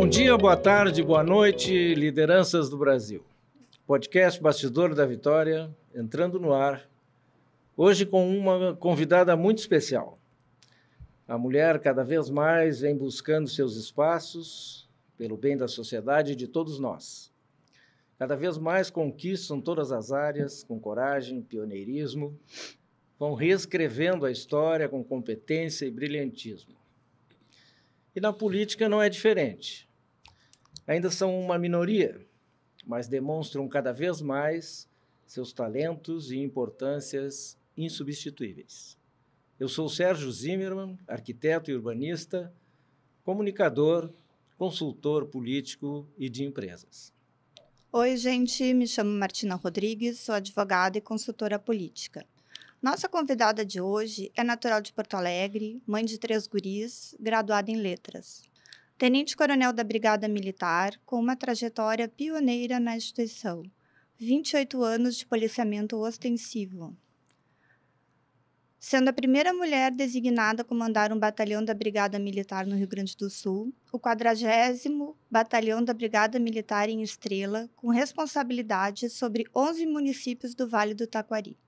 Bom dia, boa tarde, boa noite, lideranças do Brasil. Podcast Bastidor da Vitória, entrando no ar, hoje com uma convidada muito especial. A mulher cada vez mais vem buscando seus espaços pelo bem da sociedade e de todos nós. Cada vez mais conquistam todas as áreas, com coragem, pioneirismo, vão reescrevendo a história com competência e brilhantismo. E na política não é diferente. Ainda são uma minoria, mas demonstram cada vez mais seus talentos e importâncias insubstituíveis. Eu sou Sérgio Zimmermann, arquiteto e urbanista, comunicador, consultor político e de empresas. Oi, gente, me chamo Martina Rodrigues, sou advogada e consultora política. Nossa convidada de hoje é natural de Porto Alegre, mãe de 3 guris, graduada em letras. Tenente-coronel da Brigada Militar, com uma trajetória pioneira na instituição. 28 anos de policiamento ostensivo. Sendo a primeira mulher designada a comandar um batalhão da Brigada Militar no Rio Grande do Sul, o 40º Batalhão da Brigada Militar em Estrela, com responsabilidade sobre 11 municípios do Vale do Taquari.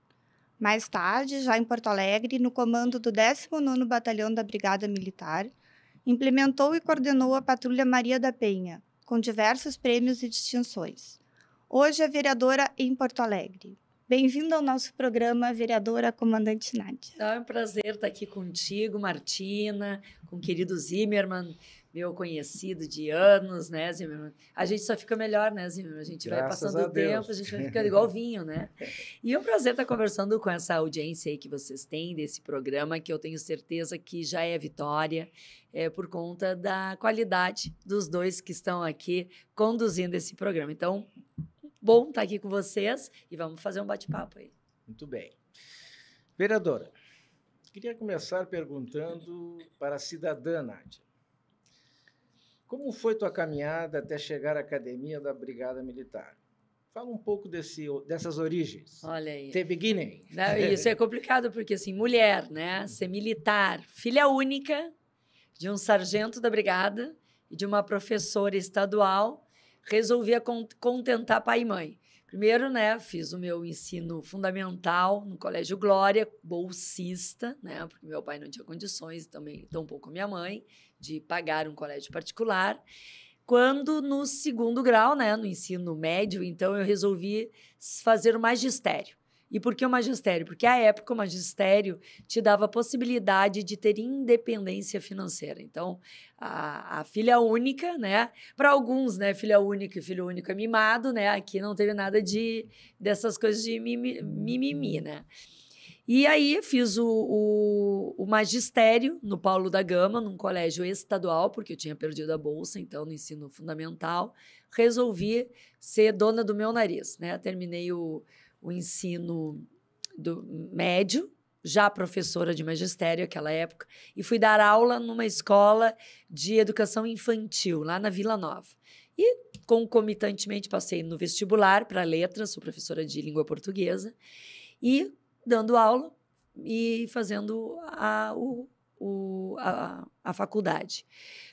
Mais tarde, já em Porto Alegre, no comando do 19º Batalhão da Brigada Militar, implementou e coordenou a Patrulha Maria da Penha, com diversos prêmios e distinções. Hoje é vereadora em Porto Alegre. Bem-vinda ao nosso programa, vereadora Comandante Nádia. É um prazer estar aqui contigo, Martina, com o querido Zimmermann, meu conhecido de anos, né, Zimmermann? A gente só fica melhor, né, Zimmermann? A gente vai passando o tempo, a gente vai ficando igual vinho, né? E é um prazer estar conversando com essa audiência aí que vocês têm desse programa, que eu tenho certeza que já é vitória, por conta da qualidade dos dois que estão aqui conduzindo esse programa. Então, bom estar aqui com vocês e vamos fazer um bate-papo aí. Muito bem. Vereadora, queria começar perguntando para a cidadã Nádia. Como foi tua caminhada até chegar à academia da Brigada Militar? Fala um pouco dessas origens. Olha aí. The beginning. Não, isso é complicado, porque, assim, mulher, né? Ser militar, filha única de um sargento da brigada e de uma professora estadual, resolvia contentar pai e mãe. Primeiro, né, fiz o meu ensino fundamental no Colégio Glória, bolsista, né, porque meu pai não tinha condições, também tampouco minha mãe, de pagar um colégio particular. Quando no 2º grau, né, no ensino médio, então eu resolvi fazer o magistério. E por que o magistério? Porque, à época, o magistério te dava a possibilidade de ter independência financeira. Então, a filha única, né? Para alguns, né? Filha única e filho único é mimado, né? Aqui não teve nada dessas coisas de mimimi, né? E aí, fiz o magistério no Paulo da Gama, num colégio estadual, porque eu tinha perdido a bolsa, então, no ensino fundamental. Resolvi ser dona do meu nariz, né? Terminei o ensino do médio, já professora de magistério naquela época, e fui dar aula numa escola de educação infantil, lá na Vila Nova. E, concomitantemente, passei no vestibular para letras, sou professora de língua portuguesa, e dando aula e fazendo a faculdade.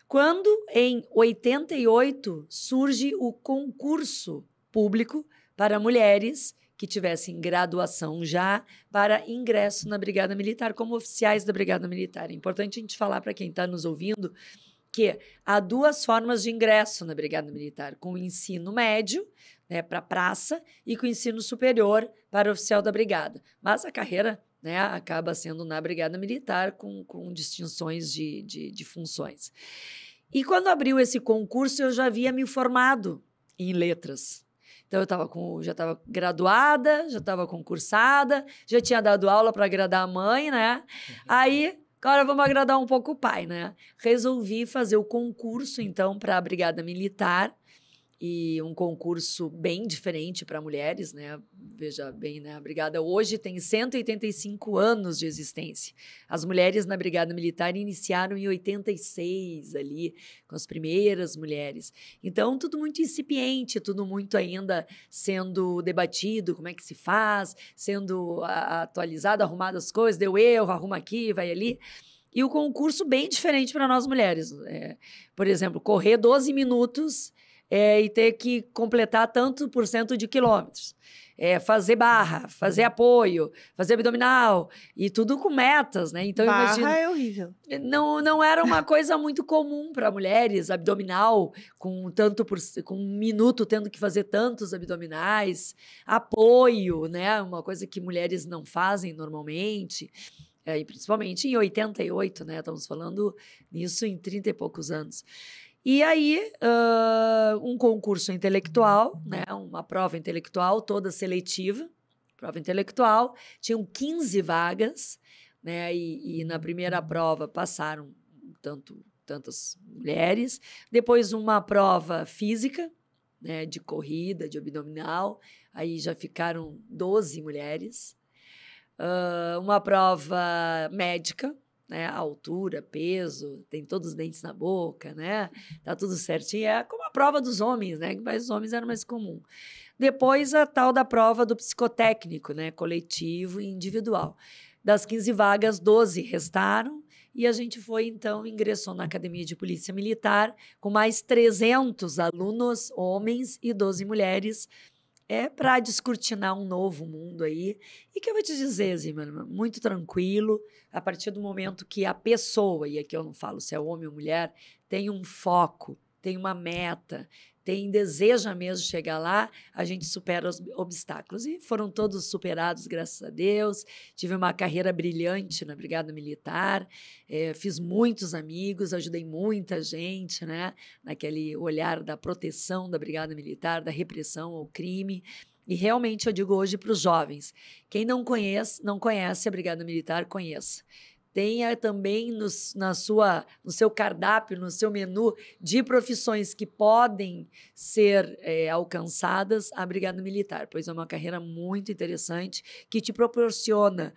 Quando, em 88, surge o concurso público para mulheres que tivessem graduação já para ingresso na Brigada Militar, como oficiais da Brigada Militar. É importante a gente falar para quem está nos ouvindo que há 2 formas de ingresso na Brigada Militar, com o ensino médio, né, para praça, e com o ensino superior para oficial da Brigada. Mas a carreira, né, acaba sendo na Brigada Militar com distinções de funções. E quando abriu esse concurso, eu já havia me formado em letras. Então, eu já estava graduada, já estava concursada, já tinha dado aula para agradar a mãe, né? Aí, agora vamos agradar um pouco o pai, né? Resolvi fazer o concurso, então, para a Brigada Militar, e um concurso bem diferente para mulheres, né? Veja bem, né? A Brigada hoje tem 185 anos de existência. As mulheres na Brigada Militar iniciaram em 86, ali, com as primeiras mulheres. Então, tudo muito incipiente, tudo muito ainda sendo debatido, como é que se faz, sendo atualizado, arrumado as coisas, deu erro, arruma aqui, vai ali. E o concurso bem diferente para nós mulheres. Por exemplo, correr 12 minutos e ter que completar tanto por cento de quilômetros. Fazer barra, fazer apoio, fazer abdominal, e tudo com metas, né? Então, barra imagina, é horrível. Não era uma coisa muito comum para mulheres, abdominal, com 1 minuto tendo que fazer tantos abdominais, apoio, né? Uma coisa que mulheres não fazem normalmente, e principalmente em 88, né? Estamos falando nisso em 30 e poucos anos. E aí, um concurso intelectual, né? Uma prova intelectual toda seletiva, prova intelectual, tinham 15 vagas, né? E na primeira prova passaram tantas mulheres, depois uma prova física, né? De corrida, de abdominal, aí já ficaram 12 mulheres, uma prova médica, né? Altura, peso, tem todos os dentes na boca, né? Tá tudo certinho. É como a prova dos homens, né? Mas os homens era mais comum. Depois, a tal da prova do psicotécnico, né? Coletivo e individual. Das 15 vagas, 12 restaram e a gente foi, então, ingressou na Academia de Polícia Militar com mais 300 alunos, homens e 12 mulheres, para descortinar um novo mundo aí. E que eu vou te dizer, Zimmermann, muito tranquilo, a partir do momento que a pessoa, e aqui eu não falo se é homem ou mulher, tem um foco, tem uma meta, deseja mesmo chegar lá, a gente supera os obstáculos. E foram todos superados, graças a Deus. Tive uma carreira brilhante na Brigada Militar, fiz muitos amigos, ajudei muita gente, né? Naquele olhar da proteção da Brigada Militar, da repressão ao crime. E realmente eu digo hoje para os jovens, quem não conhece a Brigada Militar, conheça. Tenha também no seu cardápio, no seu menu de profissões que podem ser alcançadas a Brigada Militar, pois é uma carreira muito interessante que te proporciona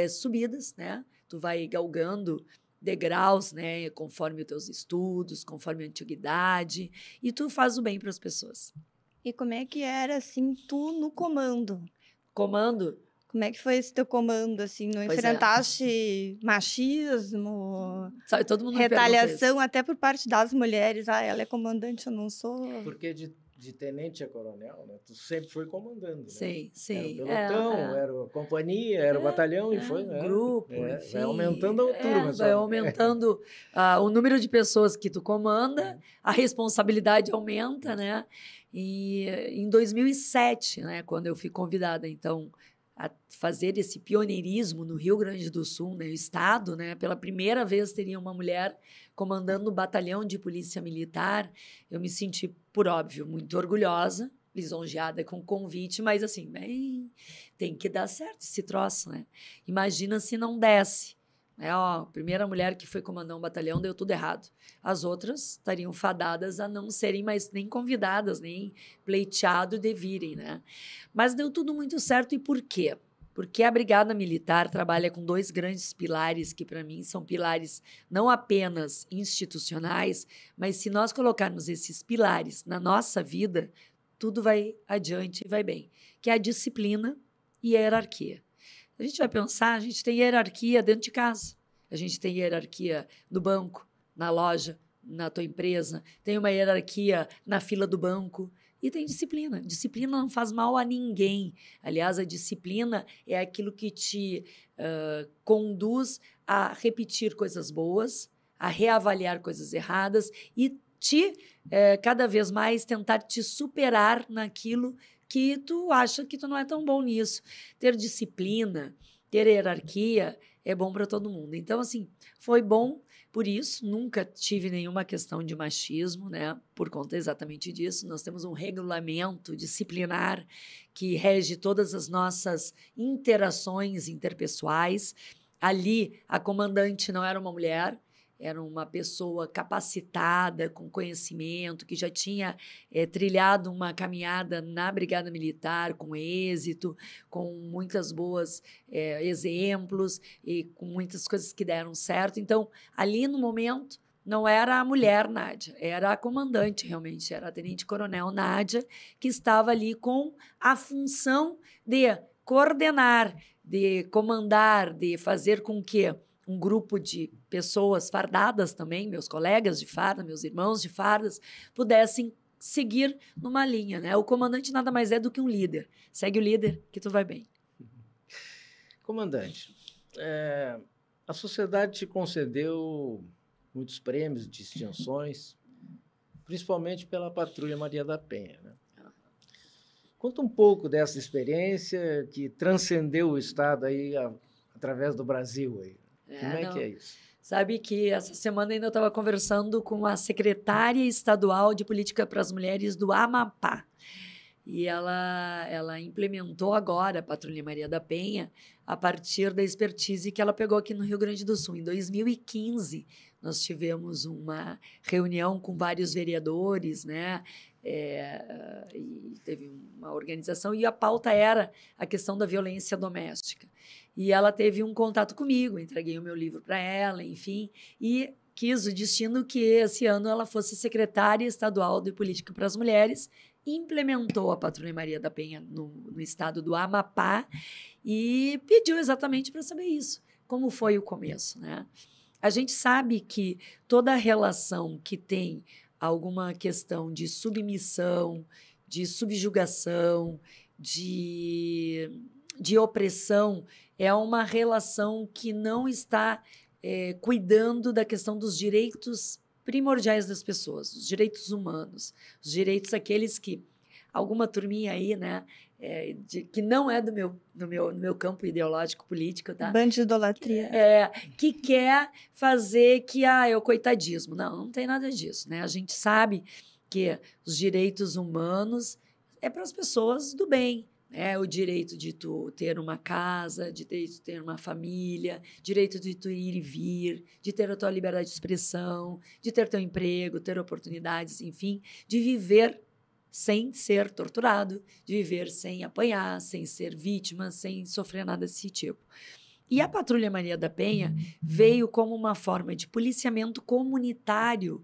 subidas, né? Tu vai galgando degraus, né? Conforme os teus estudos, conforme a antiguidade, e tu faz o bem para as pessoas. E como é que era, assim, tu no comando? Comando? Como é que foi esse teu comando, assim? Não enfrentaste machismo, sabe, todo mundo retaliação até por parte das mulheres? Ela é comandante, eu não sou. Porque de tenente a coronel, né? Tu sempre foi comandando, né? Sim. Era o pelotão, era a companhia, era o batalhão, e foi, né? Grupo, enfim. Vai aumentando a altura. Vai aumentando o número de pessoas que tu comanda, a responsabilidade aumenta, né? E em 2007, né, quando eu fui convidada, então, a fazer esse pioneirismo no Rio Grande do Sul, né, o estado, né, pela primeira vez teria uma mulher comandando o batalhão de polícia militar. Eu me senti, por óbvio, muito orgulhosa, lisonjeada com o convite, mas assim, tem que dar certo esse troço, né? Imagina se não desse. A primeira mulher que foi comandar um batalhão deu tudo errado. As outras estariam fadadas a não serem mais nem convidadas, nem pleiteado de virem, né? Mas deu tudo muito certo. E por quê? Porque a Brigada Militar trabalha com 2 grandes pilares que, para mim, são pilares não apenas institucionais, mas se nós colocarmos esses pilares na nossa vida, tudo vai adiante e vai bem, que é a disciplina e a hierarquia. A gente vai pensar, a gente tem hierarquia dentro de casa, a gente tem hierarquia no banco, na loja, na tua empresa, tem uma hierarquia na fila do banco e tem disciplina. Disciplina não faz mal a ninguém. Aliás, a disciplina é aquilo que te conduz a repetir coisas boas, a reavaliar coisas erradas e cada vez mais tentar te superar naquilo que tu acha que tu não é tão bom nisso. Ter disciplina, ter hierarquia é bom para todo mundo. Então, assim, foi bom por isso. Nunca tive nenhuma questão de machismo, né? Por conta exatamente disso. Nós temos um regulamento disciplinar que rege todas as nossas interações interpessoais. Ali, a comandante não era uma mulher, era uma pessoa capacitada, com conhecimento, que já tinha trilhado uma caminhada na Brigada Militar com êxito, com muitas boas exemplos e com muitas coisas que deram certo. Então, ali no momento, não era a mulher Nádia, era a comandante realmente, era a tenente-coronel Nádia, que estava ali com a função de coordenar, de comandar, de fazer com que um grupo de pessoas fardadas também, meus colegas de farda, meus irmãos de fardas, pudessem seguir numa linha, né? O comandante nada mais é do que um líder. Segue o líder que tu vai bem. Comandante, a sociedade te concedeu muitos prêmios, distinções, principalmente pela Patrulha Maria da Penha, né? Conta um pouco dessa experiência que transcendeu o Estado aí através do Brasil aí. Como é que é isso? Sabe que essa semana ainda eu estava conversando com a secretária estadual de Política para as Mulheres do Amapá. E ela implementou agora a Patrulha Maria da Penha a partir da expertise que ela pegou aqui no Rio Grande do Sul. Em 2015, nós tivemos uma reunião com vários vereadores, né? E teve uma organização e a pauta era a questão da violência doméstica. E ela teve um contato comigo, entreguei o meu livro para ela, enfim, e quis o destino que esse ano ela fosse secretária estadual de Política para as Mulheres, implementou a Patrulha Maria da Penha no estado do Amapá e pediu exatamente para saber isso, como foi o começo, né? A gente sabe que toda relação que tem alguma questão de submissão, de subjugação, de opressão, é uma relação que não está cuidando da questão dos direitos primordiais das pessoas, os direitos humanos, os direitos aqueles que alguma turminha aí, né, que não é do meu campo ideológico político, tá? Bandidolatria. Que quer fazer que é o coitadismo. Não tem nada disso, né? A gente sabe que os direitos humanos é para as pessoas do bem. O direito de tu ter uma casa, de ter uma família, direito de tu ir e vir, de ter a tua liberdade de expressão, de ter teu emprego, ter oportunidades, enfim, de viver sem ser torturado, de viver sem apanhar, sem ser vítima, sem sofrer nada desse tipo. E a Patrulha Maria da Penha veio como uma forma de policiamento comunitário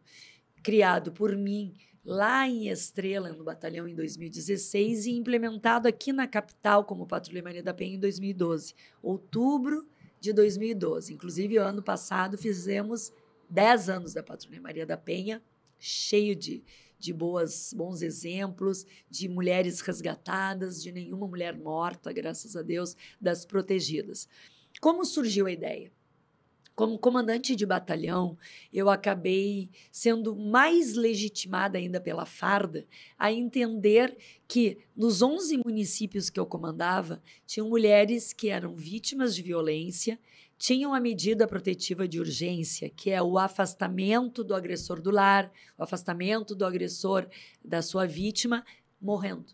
criado por mim lá em Estrela, no batalhão, em 2016, e implementado aqui na capital como Patrulha Maria da Penha em 2012, outubro de 2012. Inclusive, ano passado, fizemos 10 anos da Patrulha Maria da Penha, cheio de bons exemplos, de mulheres resgatadas, de nenhuma mulher morta, graças a Deus, das protegidas. Como surgiu a ideia? Como comandante de batalhão, eu acabei sendo mais legitimada ainda pela farda a entender que nos 11 municípios que eu comandava, tinham mulheres que eram vítimas de violência, tinham a medida protetiva de urgência, que é o afastamento do agressor do lar, o afastamento do agressor da sua vítima, morrendo.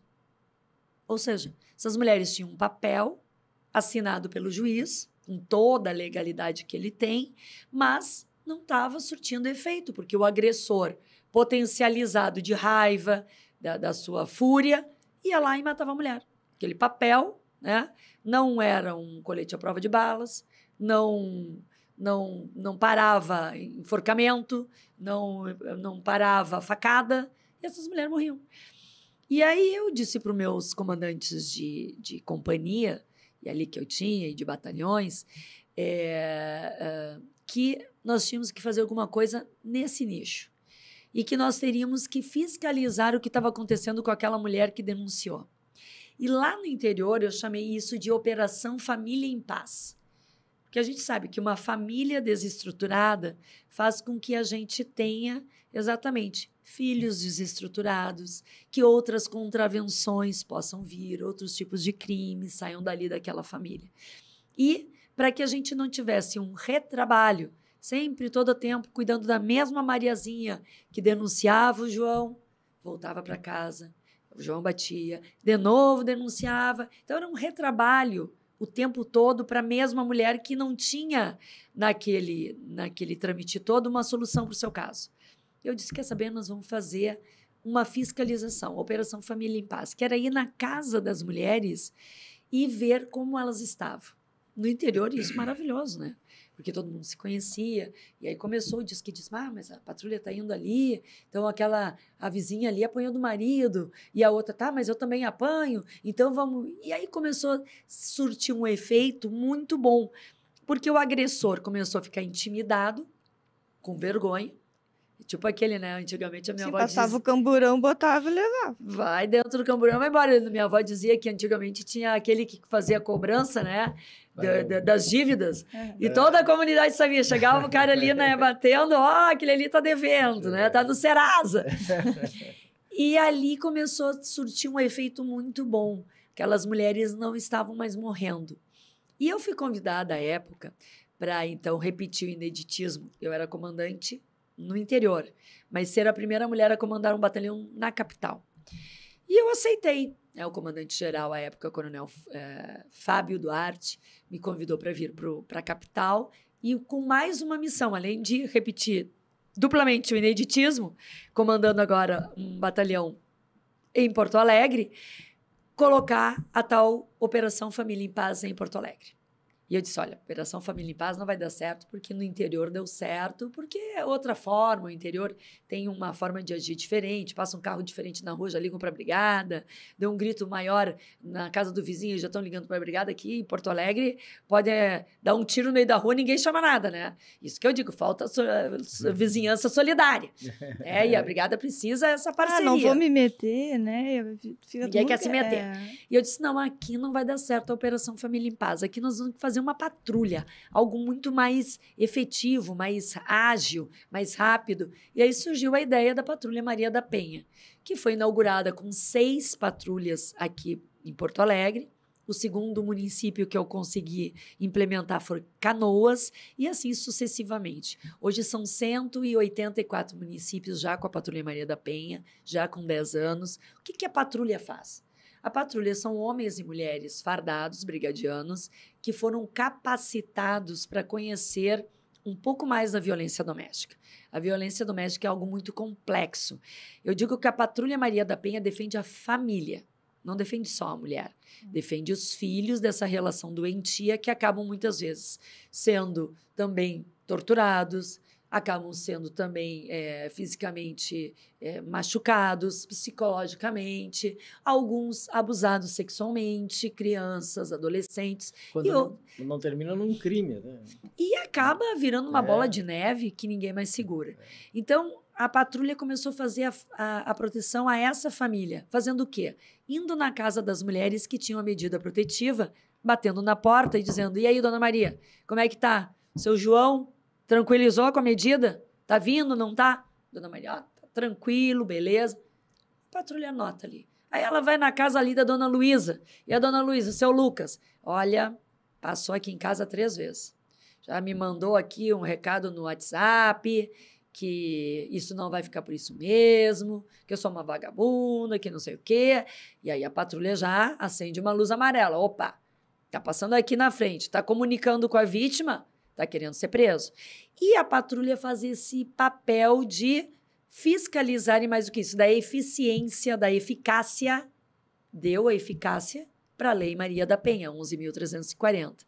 Ou seja, essas mulheres tinham um papel assinado pelo juiz, com toda a legalidade que ele tem, mas não estava surtindo efeito, porque o agressor, potencializado de raiva, da sua fúria, ia lá e matava a mulher. Aquele papel, né, não era um colete à prova de balas, não parava enforcamento, não parava facada, e essas mulheres morriam. E aí eu disse para os meus comandantes de companhia, e ali que eu tinha, e de batalhões, que nós tínhamos que fazer alguma coisa nesse nicho. E que nós teríamos que fiscalizar o que estava acontecendo com aquela mulher que denunciou. E lá no interior eu chamei isso de Operação Família em Paz. Porque a gente sabe que uma família desestruturada faz com que a gente tenha exatamente filhos desestruturados, que outras contravenções possam vir, outros tipos de crimes saiam dali daquela família. E para que a gente não tivesse um retrabalho, sempre, todo o tempo, cuidando da mesma Mariazinha que denunciava o João, voltava para casa, o João batia, de novo denunciava. Então, era um retrabalho o tempo todo para a mesma mulher que não tinha, naquele trâmite todo, uma solução para o seu caso. Eu disse, quer saber, nós vamos fazer uma fiscalização, Operação Família em Paz, que era ir na casa das mulheres e ver como elas estavam. No interior, isso é maravilhoso, né? Porque todo mundo se conhecia. E aí começou o disque, disse, mas a patrulha está indo ali, então a vizinha ali apanhou do marido, e a outra, mas eu também apanho, então vamos... E aí começou a surtir um efeito muito bom. porque o agressor começou a ficar intimidado, com vergonha. Tipo aquele, né? Antigamente a minha avó passava dizia... o camburão, botava e levava. Vai dentro do camburão, vai embora. Minha avó dizia que antigamente tinha aquele que fazia a cobrança, né? Das dívidas. E toda a comunidade sabia. Chegava o cara ali, né? Batendo, aquele ali tá devendo, né? Tá no Serasa. E ali começou a surtir um efeito muito bom. Aquelas mulheres não estavam mais morrendo. E eu fui convidada à época para, então, repetir o ineditismo. Eu era comandante no interior, mas ser a primeira mulher a comandar um batalhão na capital. E eu aceitei. O comandante-geral, à época, o coronel Fábio Duarte, me convidou para vir para a capital e com mais uma missão, além de repetir duplamente o ineditismo, comandando agora um batalhão em Porto Alegre, colocar a tal Operação Família em Paz em Porto Alegre. E eu disse, olha, Operação Família em Paz não vai dar certo porque no interior deu certo, porque é outra forma, o interior tem uma forma de agir diferente, passa um carro diferente na rua, já ligam para a brigada, deu um grito maior na casa do vizinho, já estão ligando para a brigada aqui em Porto Alegre, pode dar um tiro no meio da rua, ninguém chama nada, né? Isso que eu digo, falta vizinhança solidária. E a brigada precisa essa parceria. Não vou me meter, né? Ninguém quer se meter. E eu disse, não, aqui não vai dar certo a Operação Família em Paz, aqui nós vamos fazer uma patrulha, algo muito mais efetivo, mais ágil, mais rápido. E aí surgiu a ideia da Patrulha Maria da Penha, que foi inaugurada com 6 patrulhas aqui em Porto Alegre. O segundo município que eu consegui implementar foi Canoas, e assim sucessivamente. Hoje são 184 municípios já com a Patrulha Maria da Penha, já com 10 anos. O que a patrulha faz? A patrulha são homens e mulheres fardados, brigadianos, que foram capacitados para conhecer um pouco mais da violência doméstica. A violência doméstica é algo muito complexo. Eu digo que a Patrulha Maria da Penha defende a família, não defende só a mulher. Defende os filhos dessa relação doentia que acabam muitas vezes sendo também torturados, acabam sendo também fisicamente machucados, psicologicamente, alguns abusados sexualmente, crianças, adolescentes. Quando não termina num crime, né? E acaba virando uma bola de neve que ninguém mais segura. Então, a patrulha começou a fazer a proteção a essa família. Fazendo o quê? Indo na casa das mulheres que tinham a medida protetiva, batendo na porta e dizendo, e aí, dona Maria, como é que tá? Seu João tranquilizou com a medida? Tá vindo, não tá? Dona Maria, tá tranquilo, beleza. A patrulha anota ali. Aí ela vai na casa ali da dona Luísa. E a dona Luísa, seu Lucas, olha, passou aqui em casa 3 vezes. Já me mandou aqui um recado no WhatsApp que isso não vai ficar por isso mesmo, que eu sou uma vagabunda, que não sei o quê. E aí a patrulha já acende uma luz amarela. Opa, tá passando aqui na frente, tá comunicando com a vítima, tá querendo ser preso. E a patrulha faz esse papel de fiscalizar, e mais do que isso, da eficiência, da eficácia, deu a eficácia para a Lei Maria da Penha, 11.340.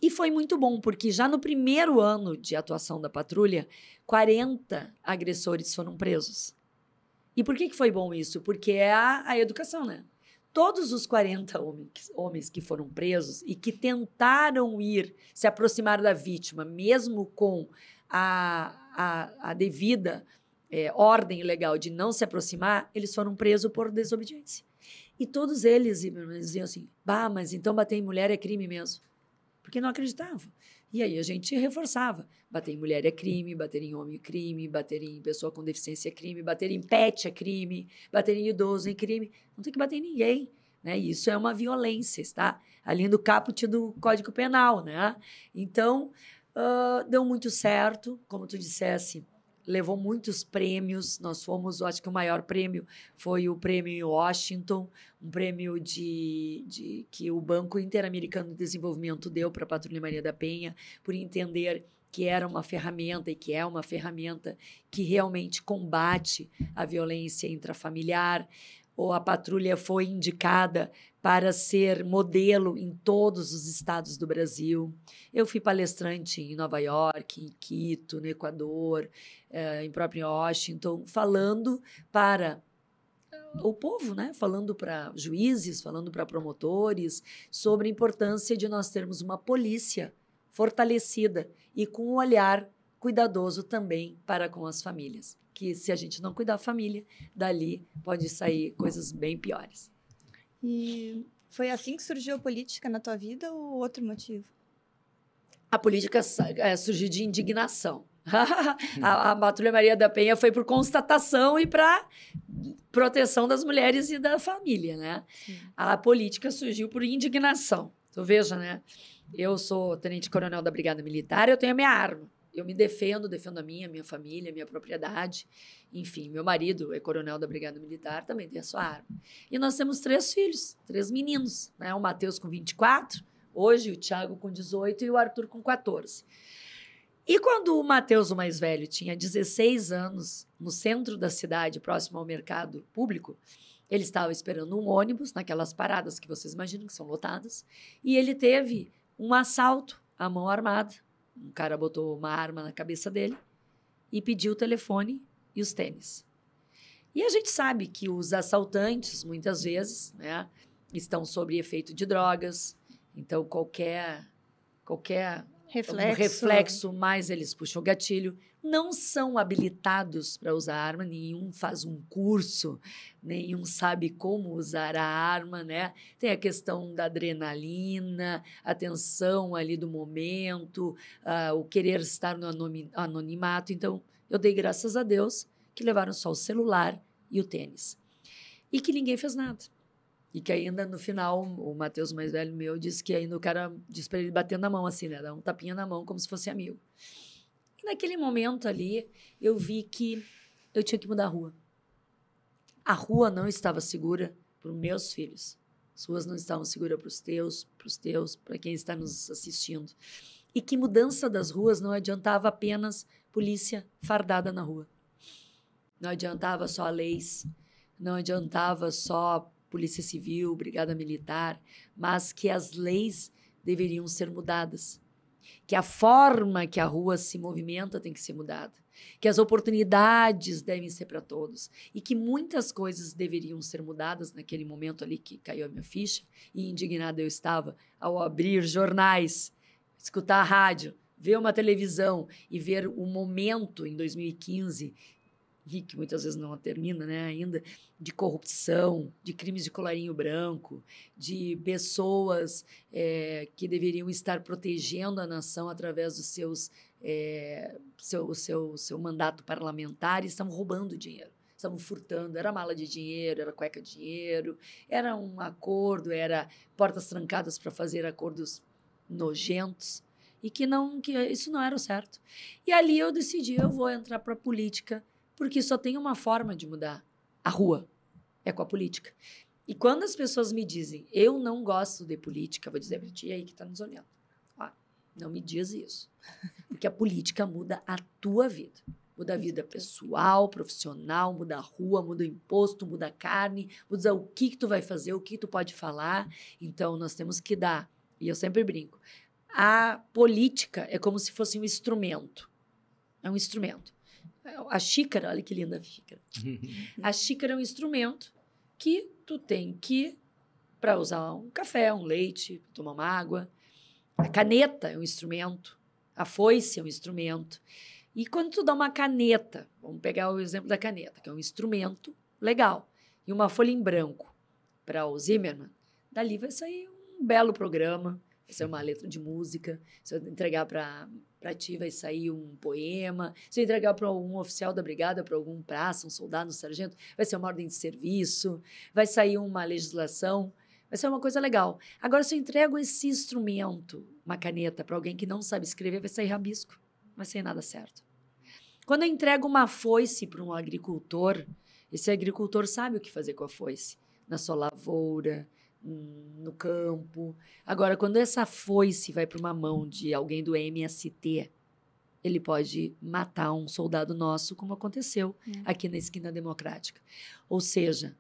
E foi muito bom, porque já no primeiro ano de atuação da patrulha, 40 agressores foram presos. E por que foi bom isso? Porque é a educação, né? Todos os 40 homens que foram presos e que tentaram se aproximar da vítima, mesmo com a devida ordem legal de não se aproximar, eles foram presos por desobediência. E todos eles diziam assim, mas então bater em mulher é crime mesmo. Porque não acreditavam. E aí a gente reforçava. Bater em mulher é crime, bater em homem é crime, bater em pessoa com deficiência é crime, bater em pet é crime, bater em idoso é crime. Não tem que bater em ninguém, né? Isso é uma violência, está ali no caput do Código Penal, né? Então, deu muito certo, como tu dissesse, levou muitos prêmios. Nós fomos, acho que o maior prêmio foi o prêmio Washington, um prêmio que o Banco Interamericano de Desenvolvimento deu para a Patrulha Maria da Penha, por entender que era uma ferramenta e que é uma ferramenta que realmente combate a violência intrafamiliar. Ou a patrulha foi indicada para ser modelo em todos os estados do Brasil. Eu fui palestrante em Nova York, em Quito, no Equador, em próprio Washington, falando para o povo, né? Falando para juízes, falando para promotores, sobre a importância de nós termos uma polícia fortalecida e com um olhar cuidadoso também para com as famílias. Que se a gente não cuidar da família, dali pode sair coisas bem piores. E foi assim que surgiu a política na tua vida ou outro motivo? A política surgiu de indignação. A Patrulha Maria da Penha foi por constatação e para proteção das mulheres e da família, né? Sim. A política surgiu por indignação. Tu veja, né? Eu sou tenente-coronel da Brigada Militar, eu tenho a minha arma. Eu me defendo a minha família, a minha propriedade. Enfim, meu marido é coronel da Brigada Militar, também tem a sua arma. E nós temos 3 filhos, 3 meninos, né? O Matheus com 24, hoje o Thiago com 18 e o Arthur com 14. E quando o Matheus, o mais velho, tinha 16 anos, no centro da cidade, próximo ao mercado público, ele estava esperando um ônibus, naquelas paradas que vocês imaginam que são lotadas, e ele teve um assalto à mão armada. Um cara botou uma arma na cabeça dele e pediu o telefone e os tênis. E a gente sabe que os assaltantes, muitas vezes, né, estão sob efeito de drogas, então qualquer reflexo, mais eles puxam o gatilho. Não são habilitados para usar arma, nenhum faz um curso, nenhum sabe como usar a arma, né? Tem a questão da adrenalina, a tensão ali do momento, o querer estar no anonimato. Então, eu dei graças a Deus que levaram só o celular e o tênis. E que ninguém fez nada. E que ainda, no final, o Matheus, mais velho meu, disse que ainda o cara disse para ele bater na mão, assim, né? Dar um tapinha na mão, como se fosse amigo. E naquele momento ali, eu vi que eu tinha que mudar a rua. A rua não estava segura para os meus filhos. As ruas não estavam seguras para os teus, para quem está nos assistindo. E que mudança das ruas não adiantava apenas polícia fardada na rua. Não adiantava só leis, não adiantava só Polícia Civil, Brigada Militar, mas que as leis deveriam ser mudadas. Que a forma que a rua se movimenta tem que ser mudada. Que as oportunidades devem ser para todos. E que muitas coisas deveriam ser mudadas naquele momento ali que caiu a minha ficha. E indignada eu estava ao abrir jornais, escutar a rádio, ver uma televisão e ver o momento em 2015, e que muitas vezes não termina, né, ainda, de corrupção, de crimes de colarinho branco, de pessoas que deveriam estar protegendo a nação através dos seu mandato parlamentar e estavam roubando dinheiro, estavam furtando, era mala de dinheiro, era cueca de dinheiro, era um acordo, era portas trancadas para fazer acordos nojentos, e que isso não era o certo. E ali eu decidi, eu vou entrar para a política, porque só tem uma forma de mudar a rua, é com a política. E quando as pessoas me dizem, eu não gosto de política, vou dizer para ti aí que está nos olhando, não me diz isso, porque a política muda a tua vida. Muda a vida pessoal, profissional, muda a rua, muda o imposto, muda a carne, muda o que tu vai fazer, o que tu pode falar. Então, nós temos que dar, e eu sempre brinco, a política é como se fosse um instrumento. É um instrumento. A xícara, olha que linda a xícara. A xícara é um instrumento que tu tem que, para usar um café, um leite, tomar uma água. A caneta é um instrumento. A foice é um instrumento. E quando tu dá uma caneta, vamos pegar o exemplo da caneta, que é um instrumento legal, e uma folha em branco para o Zimmermann, dali vai sair um belo programa, vai sair uma letra de música, se eu entregar para ti vai sair um poema, se eu entregar para um oficial da brigada, para algum praça, um soldado, um sargento, vai ser uma ordem de serviço, vai sair uma legislação, vai ser uma coisa legal. Agora, se eu entrego esse instrumento, uma caneta, para alguém que não sabe escrever, vai sair rabisco, não vai sair nada certo. Quando eu entrego uma foice para um agricultor, esse agricultor sabe o que fazer com a foice, na sua lavoura, no campo. Agora, quando essa foice vai para uma mão de alguém do MST, ele pode matar um soldado nosso, como aconteceu aqui na Esquina Democrática. Ou seja,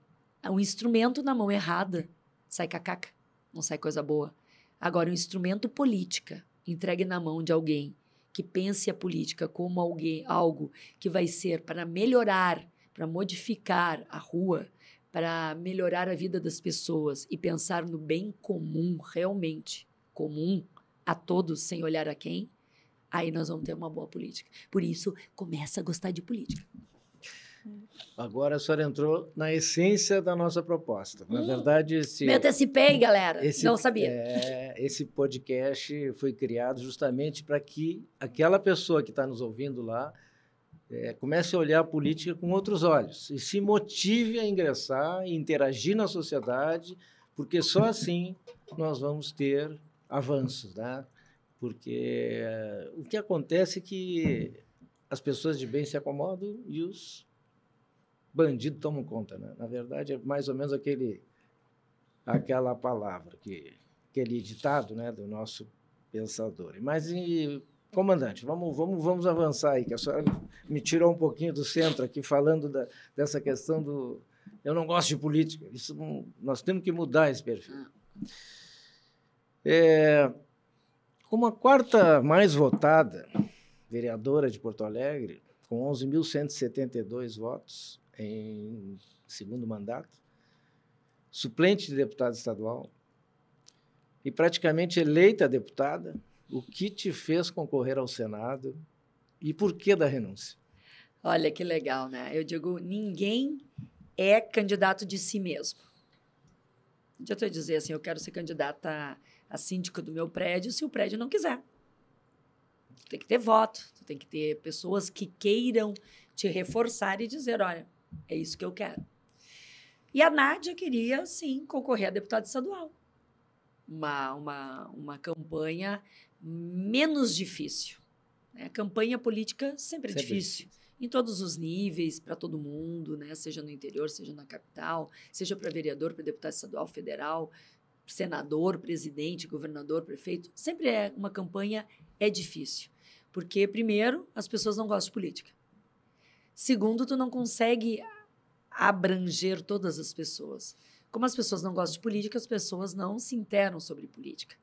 um instrumento na mão errada sai cacaca, não sai coisa boa. Agora, um instrumento política entregue na mão de alguém que pense a política como algo que vai ser para melhorar, para modificar a rua, para melhorar a vida das pessoas e pensar no bem comum, realmente comum, a todos, sem olhar a quem, aí nós vamos ter uma boa política. Por isso, começa a gostar de política. Agora a senhora entrou na essência da nossa proposta. Na verdade, Me antecipei, galera. Não sabia. Esse podcast foi criado justamente para que aquela pessoa que está nos ouvindo lá comece a olhar a política com outros olhos e se motive a ingressar e interagir na sociedade, porque só assim nós vamos ter avanços, né? Porque o que acontece é que as pessoas de bem se acomodam e os bandidos tomam conta, né? Na verdade, é mais ou menos aquela palavra, aquele ditado, né, do nosso pensador. Mas, comandante, vamos avançar aí, que a senhora me tirou um pouquinho do centro aqui, falando dessa questão do... Eu não gosto de política. Isso nós temos que mudar esse perfil. Como a quarta mais votada vereadora de Porto Alegre, com 11.172 votos em segundo mandato, suplente de deputada estadual e praticamente eleita deputada, o que te fez concorrer ao Senado e por que da renúncia? Olha que legal, né? Eu digo, ninguém é candidato de si mesmo. Não adianta eu dizer assim, eu quero ser candidata a síndica do meu prédio, se o prédio não quiser. Tu tem que ter voto, tu tem que ter pessoas que queiram te reforçar e dizer, olha, é isso que eu quero. E a Nádia queria, sim, concorrer a deputada estadual. Uma campanha menos difícil. Né? Campanha política sempre é difícil. Em todos os níveis, para todo mundo, né? Seja no interior, seja na capital, seja para vereador, para deputado estadual, federal, senador, presidente, governador, prefeito. Sempre uma campanha difícil. Porque, primeiro, as pessoas não gostam de política. Segundo, tu não consegue abranger todas as pessoas. Como as pessoas não gostam de política, as pessoas não se interam sobre política.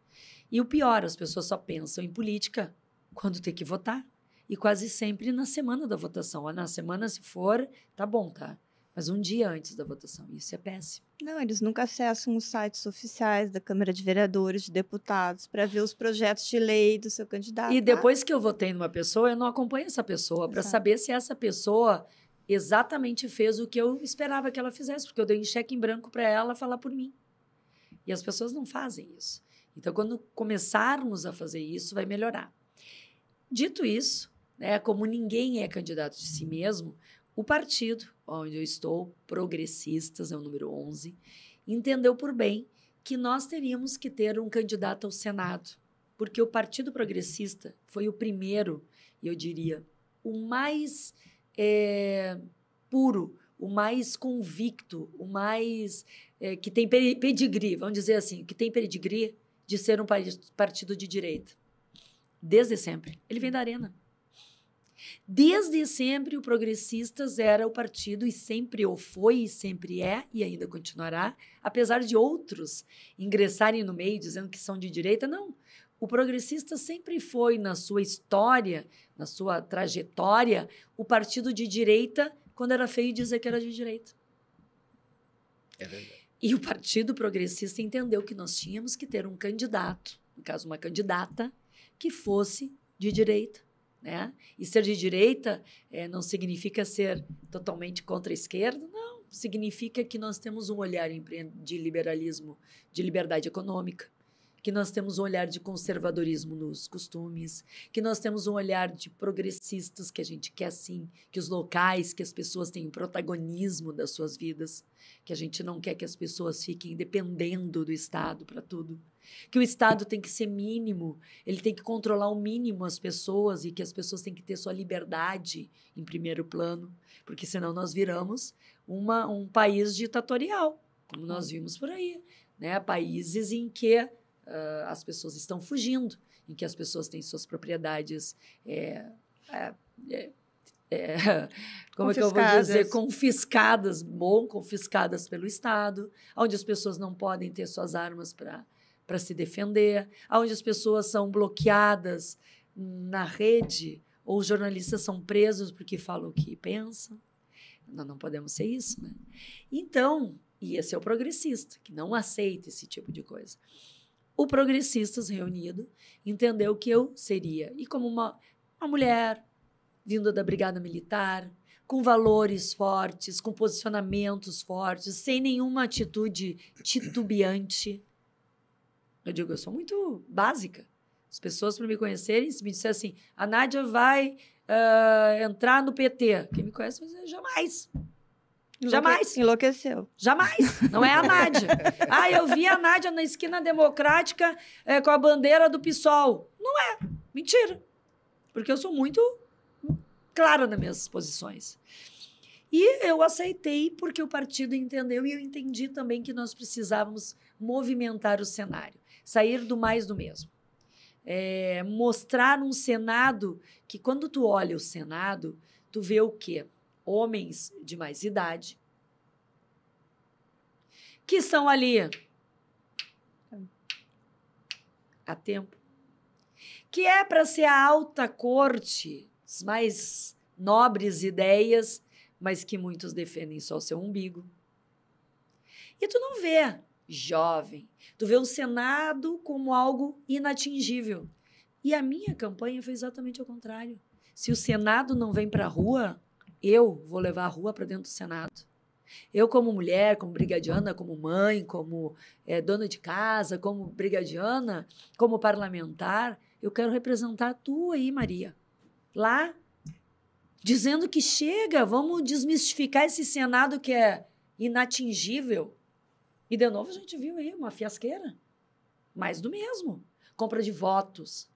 E o pior, as pessoas só pensam em política quando tem que votar. E quase sempre na semana da votação. Na semana, se for, tá bom, tá? Mas um dia antes da votação. Isso é péssimo. Não, eles nunca acessam os sites oficiais da Câmara de Vereadores, de deputados, para ver os projetos de lei do seu candidato. E depois que eu votei numa pessoa, eu não acompanho essa pessoa para saber se essa pessoa exatamente fez o que eu esperava que ela fizesse, porque eu dei um cheque em branco para ela falar por mim. E as pessoas não fazem isso. Então, quando começarmos a fazer isso, vai melhorar. Dito isso, né, como ninguém é candidato de si mesmo, o partido onde eu estou, Progressistas, é o número 11, entendeu por bem que nós teríamos que ter um candidato ao Senado, porque o Partido Progressista foi o primeiro, e eu diria, o mais puro, o mais convicto, o mais que tem pedigree, vamos dizer assim, que tem pedigree de ser um partido de direita. Desde sempre. Ele vem da Arena. Desde sempre, o Progressistas era o partido, e sempre o foi, e sempre é, e ainda continuará, apesar de outros ingressarem no meio dizendo que são de direita. Não. O Progressista sempre foi, na sua história, na sua trajetória, o partido de direita, quando era feio dizer que era de direita. É verdade. E o Partido Progressista entendeu que nós tínhamos que ter um candidato, no caso, uma candidata, que fosse de direita. Né? E ser de direita não significa ser totalmente contra a esquerda, não. Significa que nós temos um olhar de liberalismo, de liberdade econômica, que nós temos um olhar de conservadorismo nos costumes, que nós temos um olhar de progressistas, que a gente quer, sim, que os locais, que as pessoas tenham protagonismo das suas vidas, que a gente não quer que as pessoas fiquem dependendo do Estado para tudo, que o Estado tem que ser mínimo, ele tem que controlar o mínimo as pessoas e que as pessoas têm que ter sua liberdade em primeiro plano, porque senão nós viramos um país ditatorial, como nós vimos por aí, né? Países em que as pessoas estão fugindo, em que as pessoas têm suas propriedades como é que eu vou dizer? Confiscadas pelo Estado, onde as pessoas não podem ter suas armas para se defender, onde as pessoas são bloqueadas na rede, ou os jornalistas são presos porque falam o que pensam. Nós não podemos ser isso, né? Então, e esse é o progressista, que não aceita esse tipo de coisa. o Progressistas reunido entendeu que eu seria. E como uma mulher vinda da Brigada Militar, com valores fortes, com posicionamentos fortes, sem nenhuma atitude titubeante. Eu digo, eu sou muito básica. As pessoas, para me conhecerem, se me disserem assim, a Nádia vai entrar no PT. Quem me conhece vai dizer, jamais. Jamais. Enlouqueceu. Jamais. Não é a Nádia. Eu vi a Nádia na esquina democrática com a bandeira do PSOL. Não é. Mentira. Porque eu sou muito clara nas minhas posições. E eu aceitei porque o partido entendeu e eu entendi também que nós precisávamos movimentar o cenário. Sair do mais do mesmo. Mostrar um Senado que, quando tu olha o Senado, tu vê o quê? Homens de mais idade que estão ali há tempo, que é para ser a alta corte, as mais nobres ideias, mas que muitos defendem só o seu umbigo. E tu não vê jovem, tu vê o Senado como algo inatingível. E a minha campanha foi exatamente ao contrário. Se o Senado não vem para a rua, eu vou levar a rua para dentro do Senado. Eu, como mulher, como brigadiana, como mãe, como dona de casa, como brigadiana, como parlamentar, eu quero representar tu aí, Maria. Lá, dizendo que chega, vamos desmistificar esse Senado que é inatingível. E, de novo, a gente viu aí uma fiasqueira. Mais do mesmo. Compra de votos.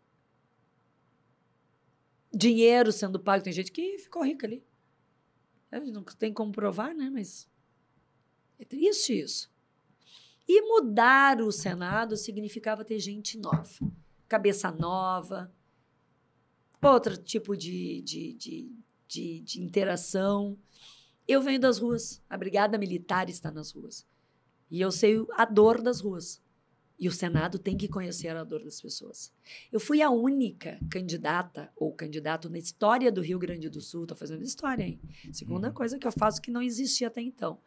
Dinheiro sendo pago. Tem gente que ficou rica ali. Não tem como provar, né? Mas é triste isso. E mudar o Senado significava ter gente nova. Cabeça nova. Outro tipo de interação. Eu venho das ruas. A Brigada Militar está nas ruas. E eu sei a dor das ruas. E o Senado tem que conhecer a dor das pessoas. Eu fui a única candidata ou candidato na história do Rio Grande do Sul. Estou fazendo história, hein? Segunda coisa que eu faço que não existia até então.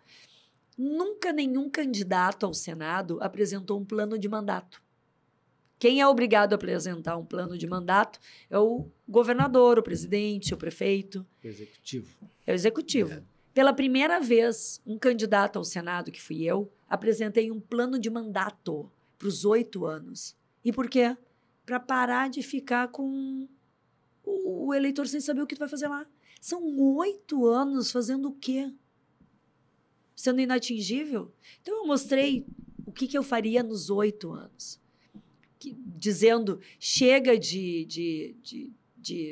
Nunca nenhum candidato ao Senado apresentou um plano de mandato. Quem é obrigado a apresentar um plano de mandato é o governador, o presidente, o prefeito. Executivo. É o executivo. Pela primeira vez, um candidato ao Senado, que fui eu, apresentei um plano de mandato para os 8 anos. E por quê? Para parar de ficar com o eleitor sem saber o que tu vai fazer lá. São 8 anos fazendo o quê? Sendo inatingível? Então, eu mostrei o que eu faria nos 8 anos. Dizendo, chega de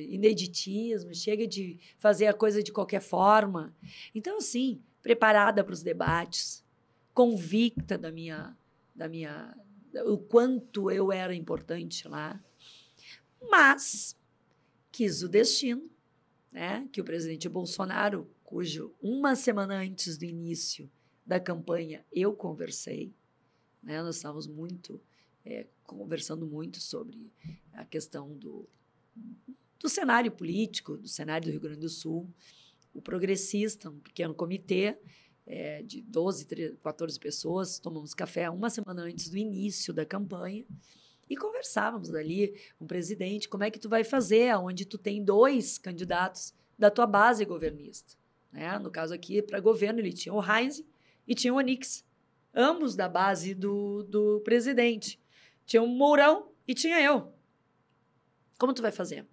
ineditismo, chega de fazer a coisa de qualquer forma. Então, assim, preparada para os debates, convicta o quanto eu era importante lá, mas quis o destino, né, que o presidente Bolsonaro, cujo uma semana antes do início da campanha eu conversei, né, nós estávamos conversando muito sobre a questão do cenário político, do cenário do Rio Grande do Sul. O Progressista, um pequeno comitê de 12, 13, 14 pessoas, tomamos café uma semana antes do início da campanha e conversávamos ali com o presidente, como é que tu vai fazer, onde tu tem 2 candidatos da tua base governista. Né? No caso aqui, para governo, ele tinha o Heinz e tinha o Onix, ambos da base do presidente. Tinha o Mourão e tinha eu. Como tu vai fazer?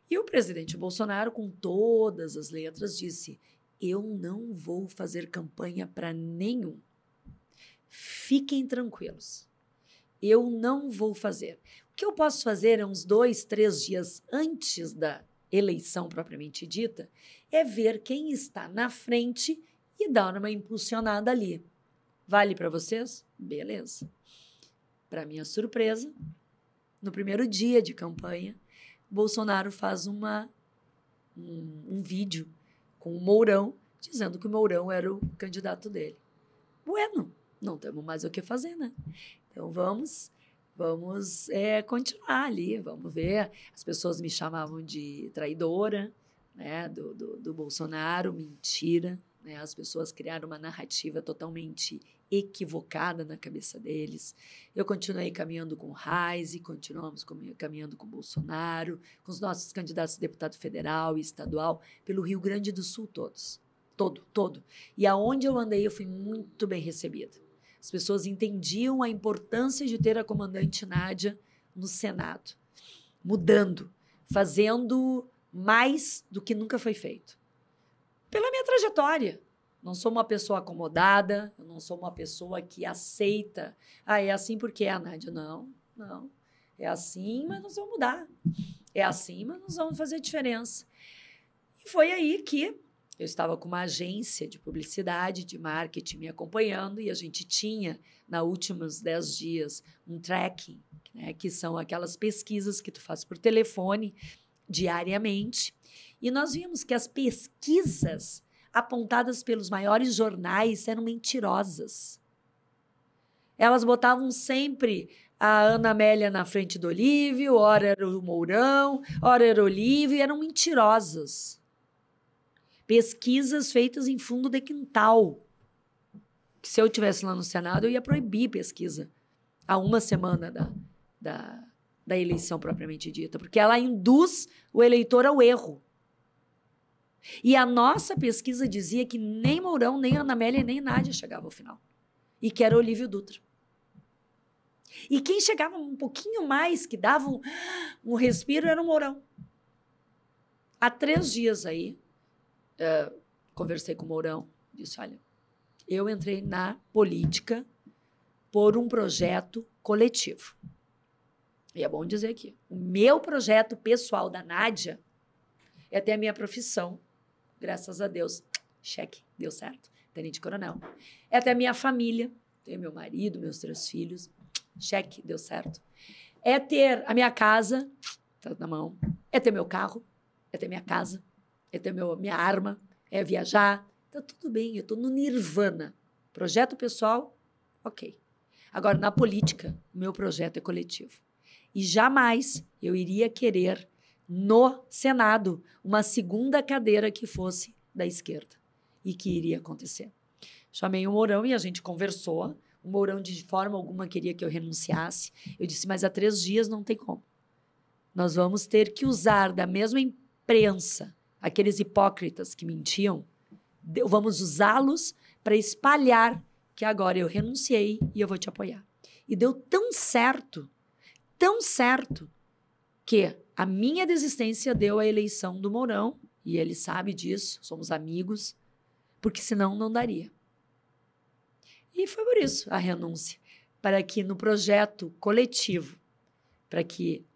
E o presidente Bolsonaro, com todas as letras, disse: eu não vou fazer campanha para nenhum. Fiquem tranquilos. Eu não vou fazer. O que eu posso fazer é uns 2, 3 dias antes da eleição propriamente dita, é ver quem está na frente e dar uma impulsionada ali. Vale para vocês? Beleza. Para minha surpresa, no primeiro dia de campanha, Bolsonaro faz um vídeo com o Mourão, dizendo que o Mourão era o candidato dele. Bueno, não temos mais o que fazer, né? Então, vamos continuar ali, vamos ver. As pessoas me chamavam de traidora, né, do Bolsonaro, mentira. Né? As pessoas criaram uma narrativa totalmente equivocada na cabeça deles. Eu continuei caminhando com o Reis, continuamos caminhando com o Bolsonaro, com os nossos candidatos a deputado federal e estadual, pelo Rio Grande do Sul todos. Todo. E aonde eu andei, eu fui muito bem recebida. As pessoas entendiam a importância de ter a comandante Nádia no Senado, mudando, fazendo mais do que nunca foi feito. Pela minha trajetória. Não sou uma pessoa acomodada, eu não sou uma pessoa que aceita. É assim porque é a Nádia. Não. É assim, mas nós vamos mudar. É assim, mas nós vamos fazer diferença. E foi aí que eu estava com uma agência de publicidade, de marketing me acompanhando, e a gente tinha, nos últimos 10 dias, um tracking, né, que são aquelas pesquisas que tu faz por telefone diariamente. E nós vimos que as pesquisas apontadas pelos maiores jornais eram mentirosas. Elas botavam sempre a Ana Amélia na frente do Olívio, ora era o Mourão, ora era o Olívio, e eram mentirosas. Pesquisas feitas em fundo de quintal. Que se eu estivesse lá no Senado, eu ia proibir pesquisa há uma semana da eleição propriamente dita, porque ela induz o eleitor ao erro. E a nossa pesquisa dizia que nem Mourão, nem Ana Amélia, nem Nádia chegava ao final. E que era Olívio Dutra. E quem chegava um pouquinho mais, que dava um respiro, era o Mourão. Há 3 dias aí, conversei com o Mourão, disse, olha, eu entrei na política por um projeto coletivo. E é bom dizer aqui, o meu projeto pessoal da Nádia é até a minha profissão. Graças a Deus, cheque, deu certo, tenente-coronel. É até a minha família, tenho meu marido, meus 3 filhos, cheque, deu certo. É ter a minha casa, tá na mão, é ter meu carro, é ter minha casa, é ter minha arma, é viajar, tá tudo bem, eu estou no nirvana. Projeto pessoal, ok. Agora, na política, o meu projeto é coletivo. E jamais eu iria querer no Senado uma segunda cadeira que fosse da esquerda. E que iria acontecer. Chamei o Mourão e a gente conversou. O Mourão de forma alguma queria que eu renunciasse. Eu disse, mas há 3 dias não tem como. Nós vamos ter que usar da mesma imprensa aqueles hipócritas que mentiam. Vamos usá-los para espalhar que agora eu renunciei e eu vou te apoiar. E deu tão certo, que a minha desistência deu a eleição do Mourão, e ele sabe disso, somos amigos, porque senão não daria. E foi por isso a renúncia, para que no projeto coletivo, para que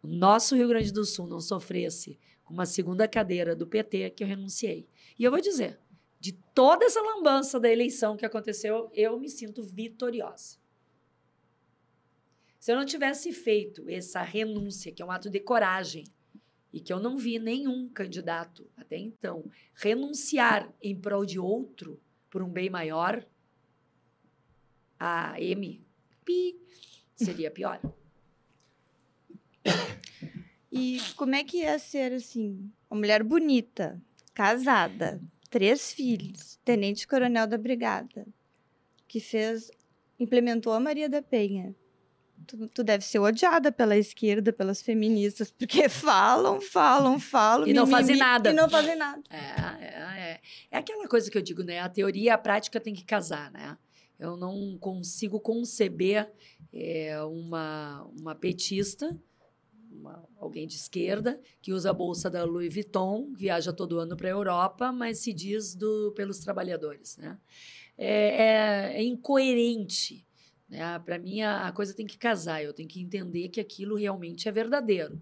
o nosso Rio Grande do Sul não sofresse uma segunda cadeira do PT, que eu renunciei. E eu vou dizer, de toda essa lambança da eleição que aconteceu, eu me sinto vitoriosa. Se eu não tivesse feito essa renúncia, que é um ato de coragem, e que eu não vi nenhum candidato até então renunciar em prol de outro por um bem maior, a seria pior. E como é que ia ser, assim, uma mulher bonita, casada, 3 filhos, tenente-coronel da brigada, que implementou a Maria da Penha? Tu deve ser odiada pela esquerda, pelas feministas, porque falam. E não fazem nada. E não fazem nada. É aquela coisa que eu digo, né? A teoria e a prática tem que casar, né? Eu não consigo conceber uma petista, alguém de esquerda, que usa a bolsa da Louis Vuitton, viaja todo ano para a Europa, mas se diz pelos trabalhadores, né? É incoerente. Né? Para mim, a coisa tem que casar, eu tenho que entender que aquilo realmente é verdadeiro.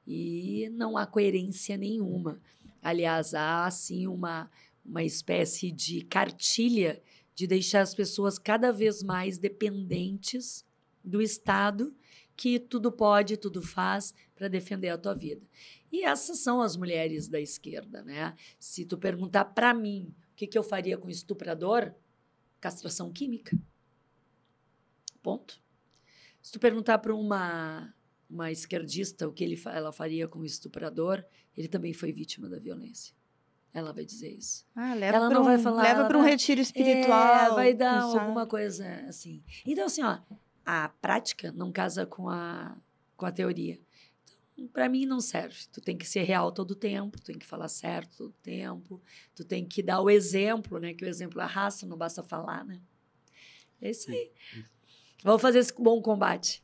E não há coerência nenhuma. Aliás, há, sim, uma espécie de cartilha de deixar as pessoas cada vez mais dependentes do Estado, que tudo pode, tudo faz para defender a tua vida. E essas são as mulheres da esquerda, né? Se tu perguntar para mim o que eu faria com estuprador, castração química. Ponto. Se tu perguntar para uma esquerdista o que ela faria com o estuprador, ele também foi vítima da violência. ela vai dizer isso. Leva Ela pra não vai falar... Leva para um retiro espiritual. Vai dar pensar. alguma coisa assim. Então, assim, ó, a prática não casa com a teoria. Então, para mim, não serve. Tu tem que ser real todo o tempo, tu tem que falar certo todo o tempo, tu tem que dar o exemplo, né? Que o exemplo arrasta, não basta falar, né? É isso aí. Vamos fazer esse bom combate.